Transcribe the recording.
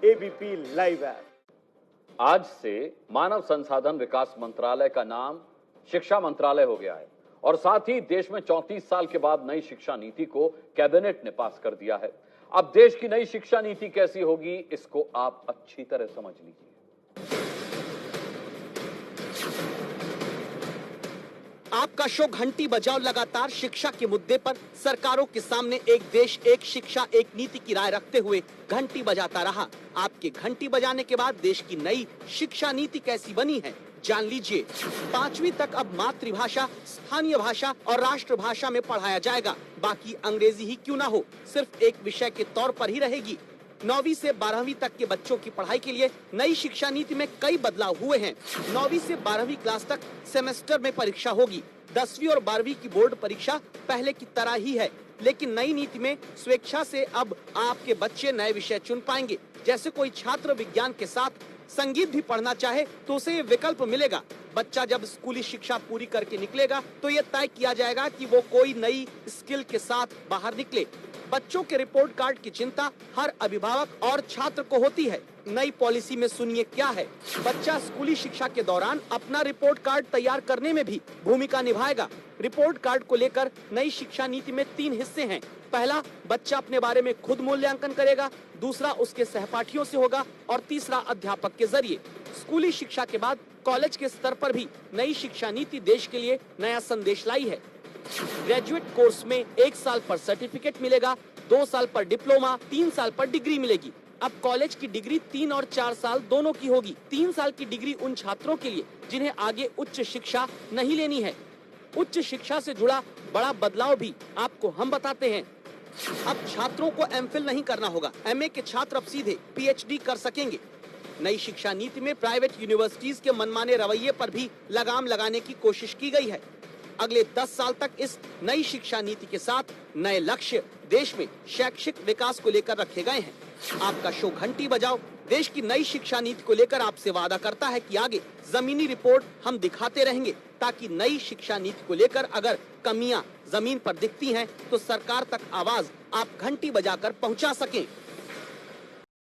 ABP live app. आज से मानव संसाधन विकास मंत्रालय का नाम शिक्षा मंत्रालय हो गया है और साथ ही देश में 34 साल के बाद नई शिक्षा नीति को कैबिनेट ने पास कर दिया है। अब देश की नई शिक्षा नीति कैसी होगी, इसको आप अच्छी तरह समझ लीजिए। आपका शो घंटी बजाओ लगातार शिक्षा के मुद्दे पर सरकारों के सामने एक देश एक शिक्षा एक नीति की राय रखते हुए घंटी बजाता रहा। आपके घंटी बजाने के बाद देश की नई शिक्षा नीति कैसी बनी है जान लीजिए। 5वीं तक अब मातृभाषा, स्थानीय भाषा और राष्ट्रभाषा में पढ़ाया जाएगा। बाकी अंग्रेजी ही क्यों ना हो, सिर्फ एक विषय के तौर पर ही रहेगी। 9वीं से 12वीं तक के बच्चों की पढ़ाई के लिए नई शिक्षा नीति में कई बदलाव हुए हैं। 9वीं से 12वीं क्लास तक सेमेस्टर में परीक्षा होगी। 10वीं और 12वीं की बोर्ड परीक्षा पहले की तरह ही है, लेकिन नई नीति में स्वेच्छा से अब आपके बच्चे नए विषय चुन पाएंगे। जैसे कोई छात्र विज्ञान के साथ संगीत भी पढ़ना चाहे तो उसे ये विकल्प मिलेगा। बच्चा जब स्कूली शिक्षा पूरी करके निकलेगा तो ये तय किया जाएगा कि वो कोई नई स्किल के साथ बाहर निकले। बच्चों के रिपोर्ट कार्ड की चिंता हर अभिभावक और छात्र को होती है। नई पॉलिसी में सुनिए क्या है। बच्चा स्कूली शिक्षा के दौरान अपना रिपोर्ट कार्ड तैयार करने में भी भूमिका निभाएगा। रिपोर्ट कार्ड को लेकर नई शिक्षा नीति में 3 हिस्से हैं। पहला, बच्चा अपने बारे में खुद मूल्यांकन करेगा। दूसरा, उसके सहपाठियों से होगा और तीसरा, अध्यापक के जरिए। स्कूली शिक्षा के बाद कॉलेज के स्तर पर भी नई शिक्षा नीति देश के लिए नया संदेश लाई है। ग्रेजुएट कोर्स में 1 साल पर सर्टिफिकेट मिलेगा, 2 साल पर डिप्लोमा, 3 साल पर डिग्री मिलेगी। अब कॉलेज की डिग्री 3 और 4 साल दोनों की होगी। 3 साल की डिग्री उन छात्रों के लिए जिन्हें आगे उच्च शिक्षा नहीं लेनी है। उच्च शिक्षा से जुड़ा बड़ा बदलाव भी आपको हम बताते हैं। अब छात्रों को एमफिल नहीं करना होगा। एमए के छात्र अब सीधे पीएचडी कर सकेंगे। नई शिक्षा नीति में प्राइवेट यूनिवर्सिटीज के मनमाने रवैये पर भी लगाम लगाने की कोशिश की गई है। अगले 10 साल तक इस नई शिक्षा नीति के साथ नए लक्ष्य देश में शैक्षिक विकास को लेकर रखे गए हैं। आपका शो घंटी बजाओ देश की नई शिक्षा नीति को लेकर आपसे वादा करता है कि आगे जमीनी रिपोर्ट हम दिखाते रहेंगे, ताकि नई शिक्षा नीति को लेकर अगर कमियां जमीन पर दिखती हैं तो सरकार तक आवाज आप घंटी बजाकर पहुंचा सकें।